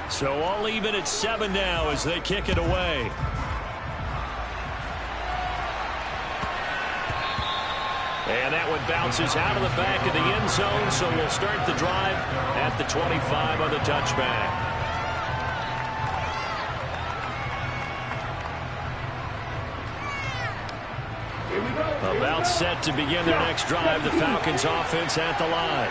So all even at 7 now as they kick it away. And that one bounces out of the back of the end zone, so we'll start the drive at the 25 on the touchback. About set to begin their next drive, the Falcons offense at the line.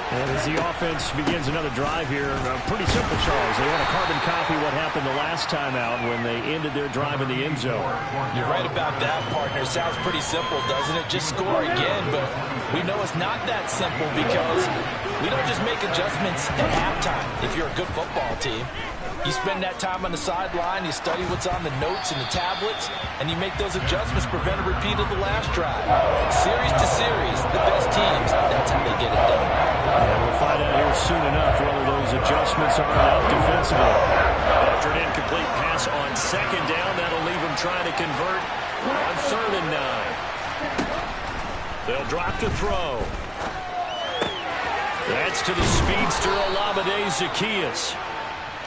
And as the offense begins another drive here, pretty simple, Charles. They want to carbon copy what happened the last time out when they ended their drive in the end zone. You're right about that, partner. Sounds pretty simple, doesn't it? Just score again, but we know it's not that simple because we don't just make adjustments at halftime if you're a good football team. You spend that time on the sideline, you study what's on the notes and the tablets, and you make those adjustments, prevent a repeat of the last drive. Series to series, the best teams, that's how they get it done. And we'll find out here soon enough whether those adjustments are enough defensively. After an incomplete pass on second down, that'll leave them trying to convert on 3rd and 9. They'll drop to throw. That's to the speedster, Olamide Zaccheaus.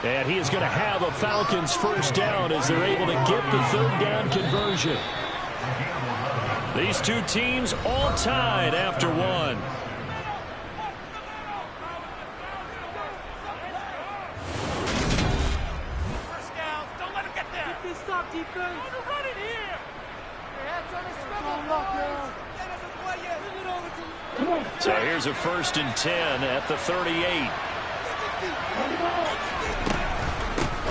And he is going to have a Falcons first down as they're able to get the 3rd down conversion. These two teams all tied after one. First down. Don't let him get there. Get this stop defense. Run it here. Hands on his swivel. So here's a 1st and 10 at the 38.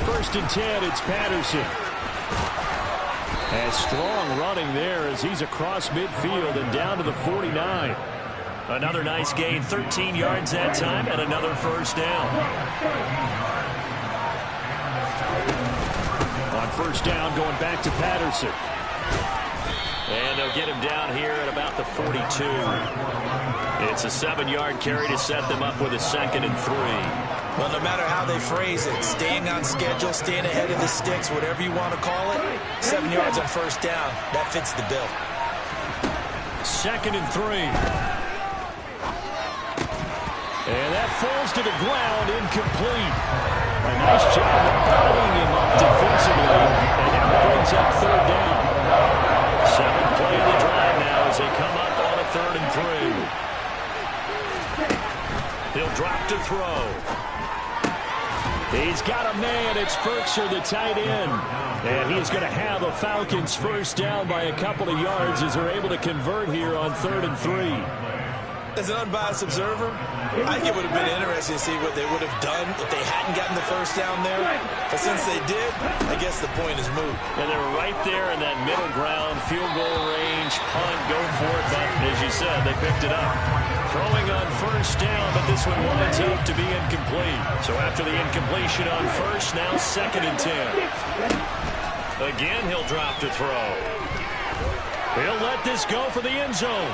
1st and 10, it's Patterson. And strong running there as he's across midfield and down to the 49. Another nice gain, 13 yards that time, and another first down. On first down, going back to Patterson. And they'll get him down here at about the 42. It's a 7-yard carry to set them up with a 2nd and 3. Well, no matter how they phrase it, staying on schedule, staying ahead of the sticks, whatever you want to call it, 7 yards on first down, that fits the bill. 2nd and 3. And that falls to the ground, incomplete. A nice job of bodying him up defensively, and now it brings up 3rd down. 7th play of the drive now as they come up on a 3rd and 3. He'll drop to throw. He's got a man. It's Ferkser, the tight end. And he's going to have a Falcons first down by a couple of yards as they're able to convert here on 3rd and 3. As an unbiased observer, I think it would have been interesting to see what they would have done if they hadn't gotten the first down there. But since they did, I guess the point is moot. And they were right there in that middle ground, field goal range, punt, go for it. But as you said, they picked it up. Throwing on first down, but this one winds up to be incomplete. So after the incompletion on first, now 2nd and 10. Again, he'll drop to throw. He'll let this go for the end zone.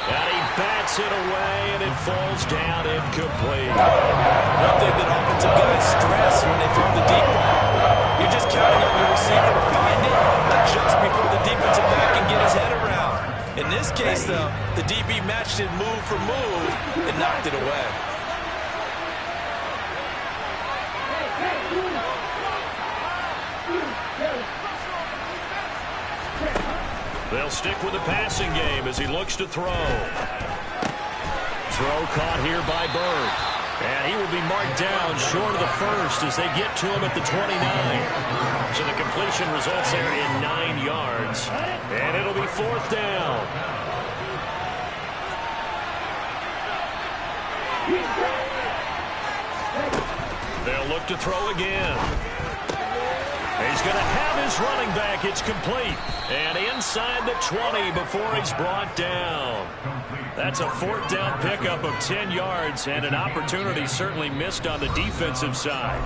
And he bats it away, and it falls down incomplete. One thing that offensive guys stress when they throw the deep ball, you're just counting on your receiver to find it, adjust before the defensive back can get his head around. In this case, though, the DB matched it move for move and knocked it away. They'll stick with the passing game as he looks to throw. Throw caught here by Bird. And he will be marked down short of the first as they get to him at the 29. So the completion results there in 9 yards. And it'll be 4th down. They'll look to throw again. He's going to have his running back. It's complete. And inside the 20 before he's brought down. That's a 4th down pickup of 10 yards and an opportunity certainly missed on the defensive side.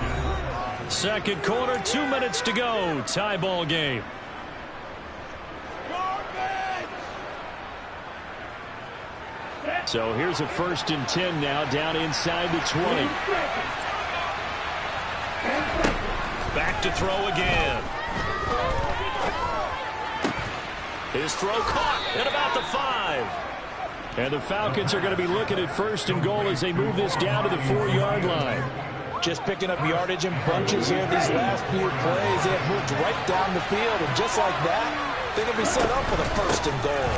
Second quarter, 2 minutes to go. Tie ball game. So here's a 1st and 10 now down inside the 20. Back to throw again. His throw caught at about the 5. And the Falcons are going to be looking at 1st and goal as they move this down to the 4-yard line. Just picking up yardage in bunches here these last few plays. They have moved right down the field, and just like that, they're going to be set up for the 1st and goal.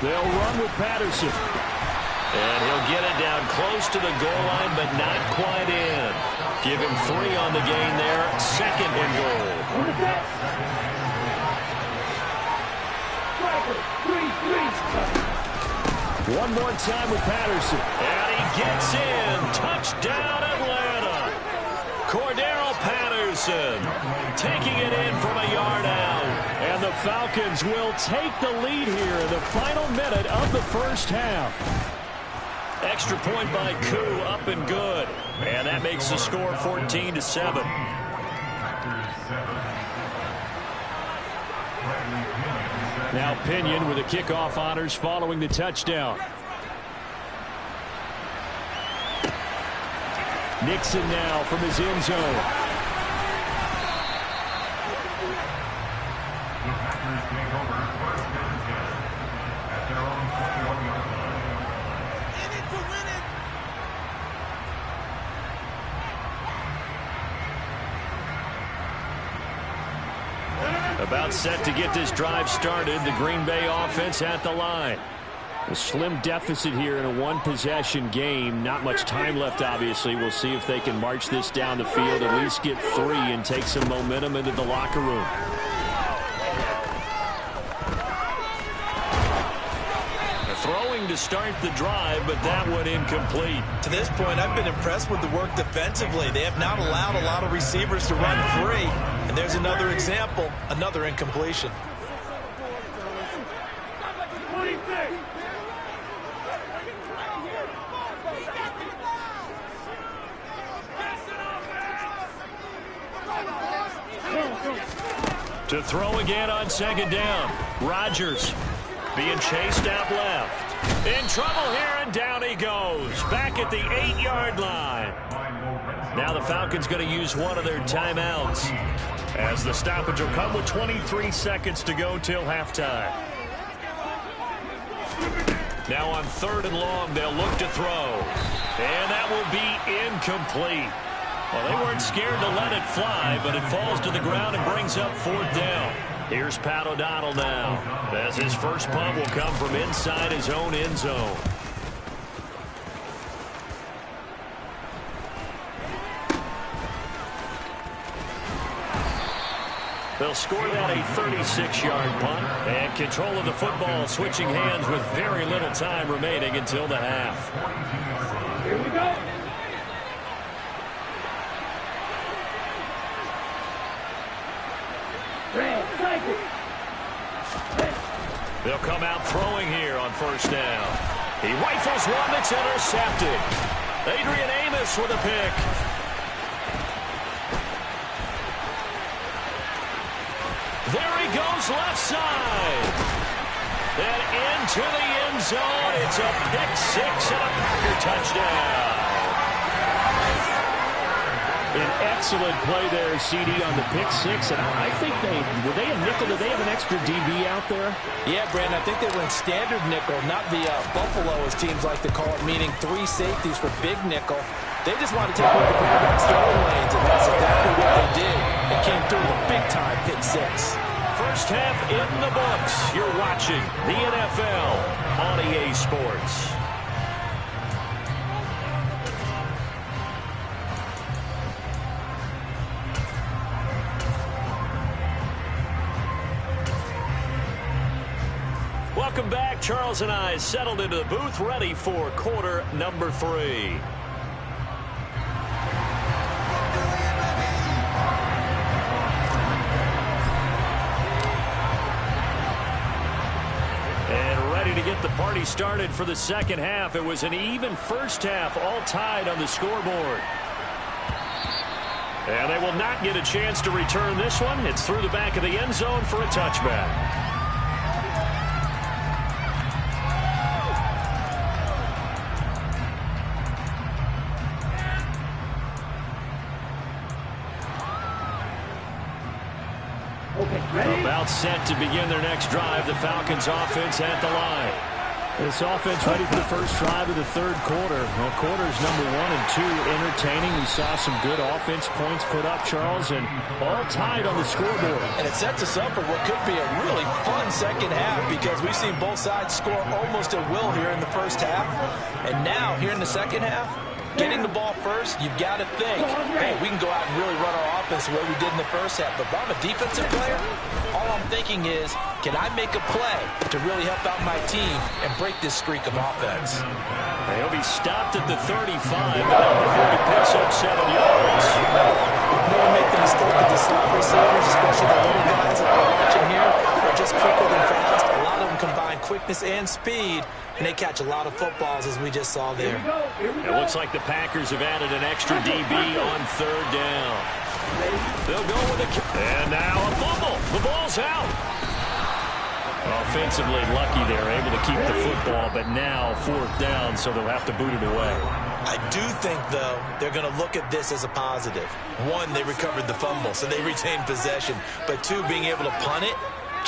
They'll run with Patterson. And he'll get it down close to the goal line, but not quite in. Give him 3 on the gain there. 2nd and goal. One more time with Patterson. And he gets in. Touchdown, Atlanta. Cordero Patterson taking it in from a yard out. And the Falcons will take the lead here in the final minute of the 1st half. Extra point by Koo, up and good. And that makes the score 14-7. Now Pinion with the kickoff honors following the touchdown. Nixon now from his end zone. About set to get this drive started. The Green Bay offense at the line. A slim deficit here in a one-possession game. Not much time left, obviously. We'll see if they can march this down the field, at least get 3 and take some momentum into the locker room. Throwing to start the drive, but that one incomplete. To this point, I've been impressed with the work defensively. They have not allowed a lot of receivers to run free. And there's another example, another incompletion. To throw again on 2nd down. Rodgers being chased out left. In trouble here, and down he goes. Back at the 8-yard line. Now the Falcons going to use one of their timeouts, as the stoppage will come with 23 seconds to go till halftime. Now on 3rd and long, they'll look to throw. And that will be incomplete. Well, they weren't scared to let it fly, but it falls to the ground and brings up 4th down. Here's Pat O'Donnell now, as his first punt will come from inside his own end zone. They'll score that a 36-yard punt, and control of the football switching hands with very little time remaining until the half. Here we go. They'll come out throwing here on 1st down. He rifles one that's intercepted. Adrian Amos with a pick. There he goes left side. And into the end zone. It's a pick-6 and a Packer touchdown. An excellent play there, CD, on the pick-6. And I think were they a nickel? Did they have an extra DB out there? Yeah, Brandon, I think they were in standard nickel, not the Buffalo, as teams like to call it, meaning 3 safeties for big nickel. They just wanted to take away the quarterback's throwing lanes, and that's exactly what they did. It came through the big-time pick-6. First half in the books. You're watching the NFL on EA Sports. Welcome back. Charles and I settled into the booth, ready for quarter number 3. And ready to get the party started for the second half. It was an even first half, all tied on the scoreboard. And they will not get a chance to return this one. It's through the back of the end zone for a touchback. About set to begin their next drive. The Falcons offense at the line. This offense ready for the first drive of the third quarter. Well, quarters number 1 and 2 entertaining. We saw some good offense points put up, Charles, and all tied on the scoreboard. And it sets us up for what could be a really fun second half because we've seen both sides score almost at will here in the first half. And now, here in the second half, getting the ball first, you've got to think, hey, we can go out and really run our offense the way we did in the first half. But if I'm a defensive player, all I'm thinking is, can I make a play to really help out my team and break this streak of offense? He'll be stopped at the 35, but now before he picks up 7 yards. Never make the mistake that the slot receivers, especially the little guys that we're watching here, are just quicker than fast. A lot of them combine quickness and speed, and they catch a lot of footballs, as we just saw there. It looks like the Packers have added an extra DB on third down. They'll go with a kick. And now a fumble. The ball's out. Offensively lucky they're able to keep the football, but now fourth down, so they'll have to boot it away. I do think, though, they're going to look at this as a positive. One, they recovered the fumble, so they retained possession. But two, being able to punt it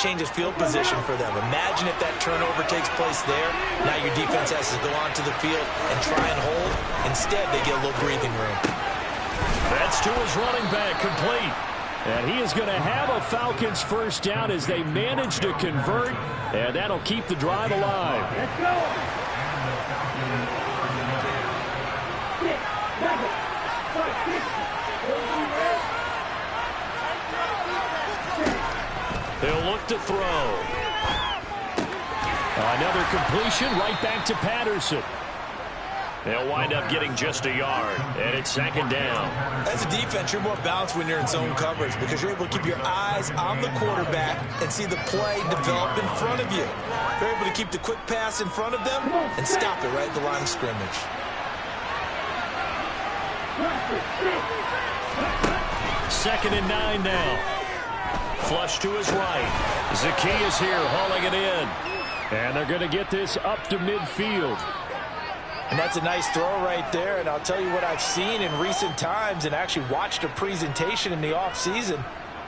changes field position for them. Imagine if that turnover takes place there. Now your defense has to go onto the field and try and hold. Instead, they get a little breathing room. That's to his running back, complete. And he is going to have a Falcons first down as they manage to convert, and that'll keep the drive alive. Let's go. They'll look to throw. Another completion right back to Patterson. They'll wind up getting just a yard, and it's second down. As a defense, you're more balanced when you're in zone coverage because you're able to keep your eyes on the quarterback and see the play develop in front of you. You're able to keep the quick pass in front of them and stop it right at the line of scrimmage. Second and 9 now. Flush to his right. Zacchaeus here hauling it in. And they're going to get this up to midfield. And that's a nice throw right there. And I'll tell you what I've seen in recent times and actually watched a presentation in the offseason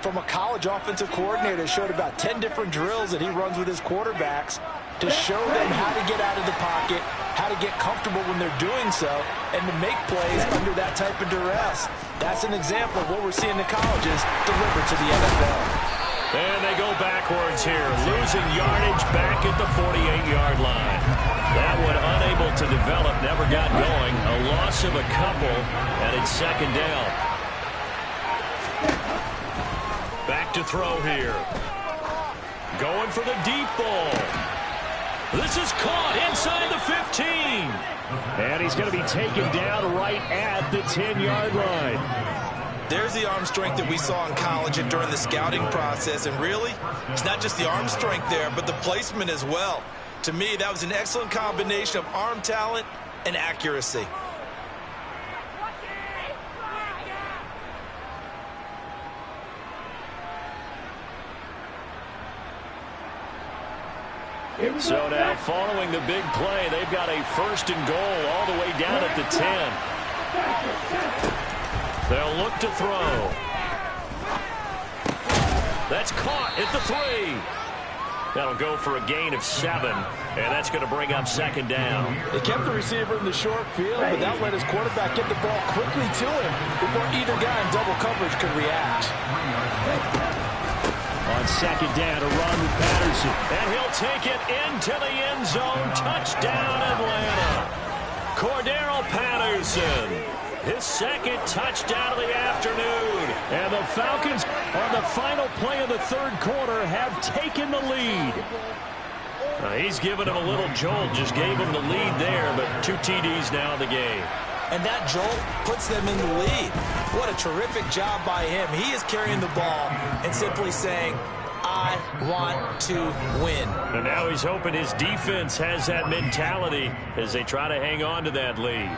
from a college offensive coordinator that showed about 10 different drills that he runs with his quarterbacks to show them how to get out of the pocket, how to get comfortable when they're doing so, and to make plays under that type of duress. That's an example of what we're seeing in colleges delivered to the NFL. And they go backwards here, losing yardage back at the 48-yard line. That one unable to develop, never got going. A loss of a couple, and it's second down. Back to throw here. Going for the deep ball. This is caught inside the 15. And he's going to be taken down right at the 10-yard line. There's the arm strength that we saw in college and during the scouting process. And really, it's not just the arm strength there, but the placement as well. To me, that was an excellent combination of arm talent and accuracy. So now, following the big play, they've got a first and goal all the way down at the 10. They'll look to throw. That's caught at the 3. That'll go for a gain of 7, and that's going to bring up second down. They kept the receiver in the short field, but that let his quarterback get the ball quickly to him before either guy in double coverage could react. On second down, a run with Patterson. And he'll take it into the end zone. Touchdown, Atlanta. Cordero Patterson. His second touchdown of the afternoon. And the Falcons, on the final play of the third quarter, have taken the lead. He's given him a little jolt, just gave him the lead there, but 2 TDs now in the game. And that jolt puts them in the lead. What a terrific job by him. He is carrying the ball and simply saying, I want to win. And now he's hoping his defense has that mentality as they try to hang on to that lead.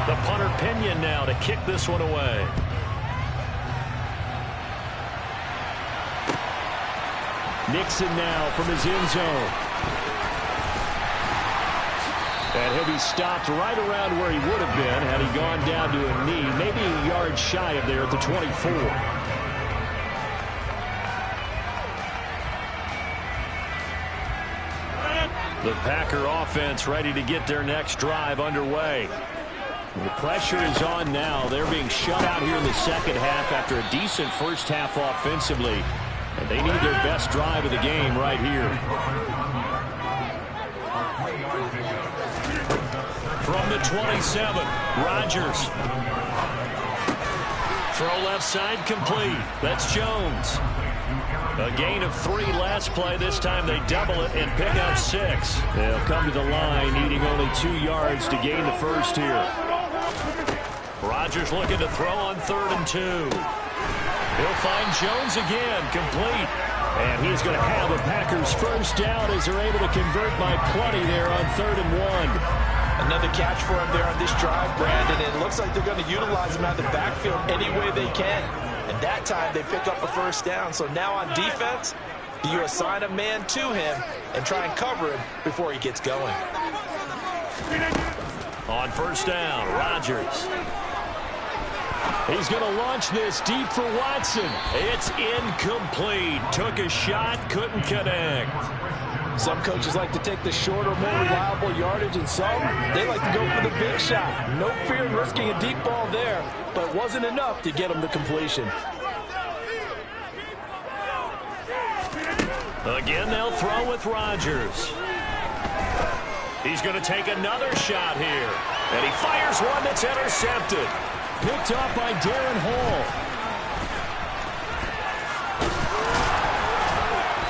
The punter Pinion now to kick this one away. Nixon now from his end zone. And he'll be stopped right around where he would have been had he gone down to a knee, maybe a yard shy of there at the 24. The Packer offense ready to get their next drive underway. The pressure is on now. They're being shut out here in the second half after a decent first half offensively. And they need their best drive of the game right here. From the 27, Rodgers. Throw left side complete. That's Jones. A gain of 3 last play. This time they double it and pick up 6. They'll come to the line needing only 2 yards to gain the first here. Rodgers looking to throw on 3rd and 2. He'll find Jones again, complete. And he's going to have a Packers first down as they're able to convert by plenty there on 3rd and 1. Another catch for him there on this drive, Brandon. It looks like they're going to utilize him out of the backfield any way they can. And that time they pick up a first down. So now on defense, you assign a man to him and try and cover him before he gets going. On first down, Rodgers. He's going to launch this deep for Watson. It's incomplete. Took a shot, couldn't connect. Some coaches like to take the shorter, more reliable yardage, and some, they like to go for the big shot. No fear in risking a deep ball there, but it wasn't enough to get him the completion. Again, they'll throw with Rodgers. He's going to take another shot here. And he fires one that's intercepted. Picked up by Darren Hall.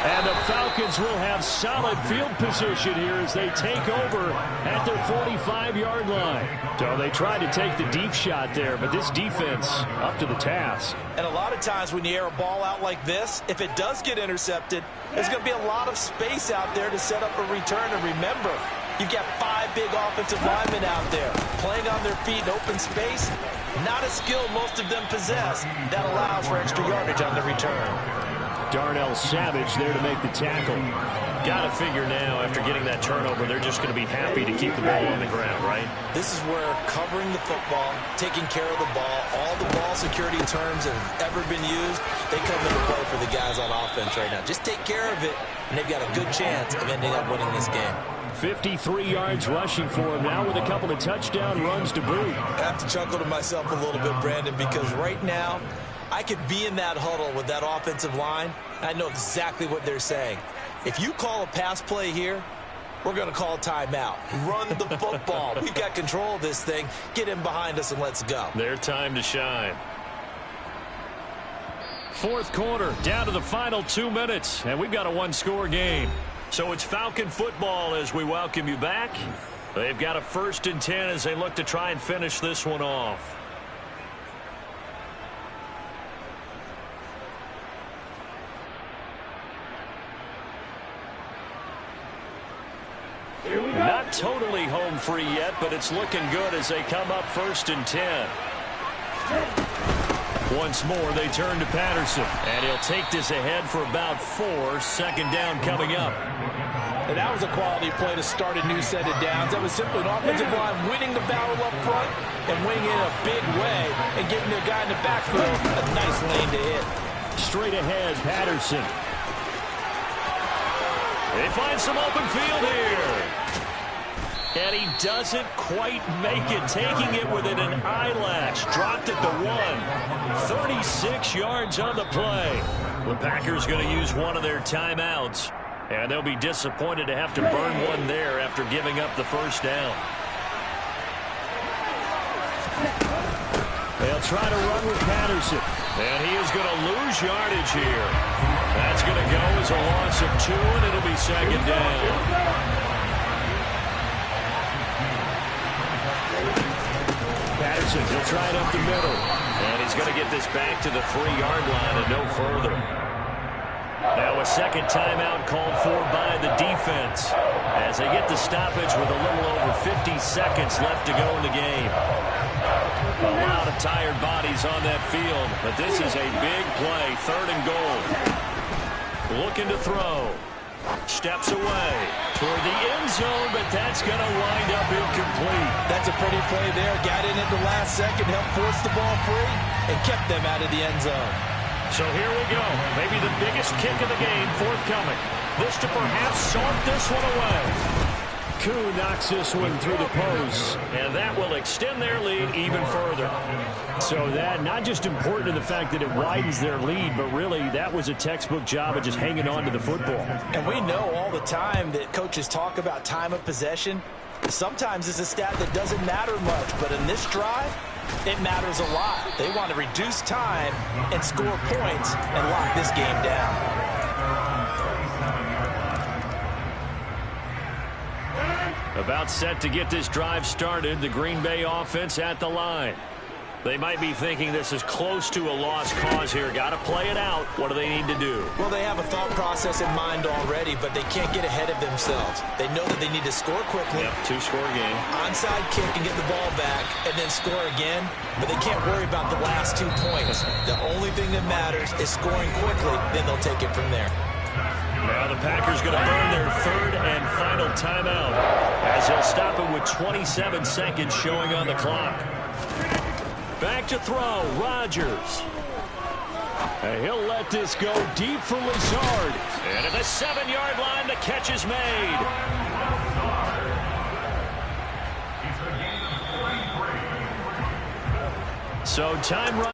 And the Falcons will have solid field position here as they take over at their 45-yard line. So they tried to take the deep shot there, but this defense up to the task. And a lot of times when you air a ball out like this, if it does get intercepted, there's going to be a lot of space out there to set up a return. And remember, you've got 5 big offensive linemen out there playing on their feet in open space. Not a skill most of them possess. That allows for extra yardage on the return. Darnell Savage there to make the tackle. Got to figure now, after getting that turnover, they're just going to be happy to keep the ball on the ground, right? This is where covering the football, taking care of the ball, all the ball security terms that have ever been used, they come into play for the guys on offense right now. Just take care of it, and they've got a good chance of ending up winning this game. 53 yards rushing for him now with a couple of touchdown runs to boot. I have to chuckle to myself a little bit, Brandon, because right now, I could be in that huddle with that offensive line. I know exactly what they're saying. If you call a pass play here, we're going to call a timeout. Run the football. We've got control of this thing. Get in behind us and let's go. Their time to shine. 4th quarter, down to the final 2 minutes, and we've got a 1-score game. So it's Falcon football as we welcome you back. They've got a 1st and 10 as they look to try and finish this one off. Not totally home free yet, but it's looking good as they come up 1st and 10. Once more, they turn to Patterson, and he'll take this ahead for about 4. 2nd down coming up. And that was a quality play to start a new set of downs. That was simply an offensive line winning the battle up front and winning in a big way and giving their guy in the backfield a nice lane to hit. Straight ahead, Patterson. They find some open field here. And he doesn't quite make it, taking it within an eyelash. Dropped at the 1. 36 yards on the play. The Packers going to use one of their timeouts. And they'll be disappointed to have to burn one there after giving up the first down. They'll try to run with Patterson. And he is going to lose yardage here. That's going to go as a loss of 2, and it'll be 2nd down. Patterson, he'll try it up the middle. And he's going to get this back to the 3-yard line and no further. Now a 2nd timeout called for by the defense as they get the stoppage with a little over 50 seconds left to go in the game. A lot of tired bodies on that field, but this is a big play. 3rd and goal. Looking to throw. steps away toward the end zone, but that's going to wind up incomplete. That's a pretty play there. Got in at the last second, helped force the ball free, and kept them out of the end zone. So here we go. Maybe the biggest kick of the game forthcoming. This to perhaps sort this one away. Koo knocks this one through the post, and that will extend their lead even further. So that not just important in the fact that it widens their lead, but really that was a textbook job of just hanging on to the football. And we know all the time that coaches talk about time of possession. Sometimes it's a stat that doesn't matter much, but in this drive, it matters a lot. They want to reduce time and score points and lock this game down. About set to get this drive started, the Green Bay offense at the line. They might be thinking this is close to a lost cause here. Got to play it out. What do they need to do? Well, they have a thought process in mind already, but they can't get ahead of themselves. They know that they need to score quickly. Yep, two-score game. Onside kick and get the ball back, and then score again. But they can't worry about the last 2 points. The only thing that matters is scoring quickly. Then they'll take it from there. Now the Packers going to burn their third and final timeout as he'll stop it with 27 seconds showing on the clock. Back to throw, Rodgers. And he'll let this go deep for Lazard. And at the 7-yard line, the catch is made. So time run.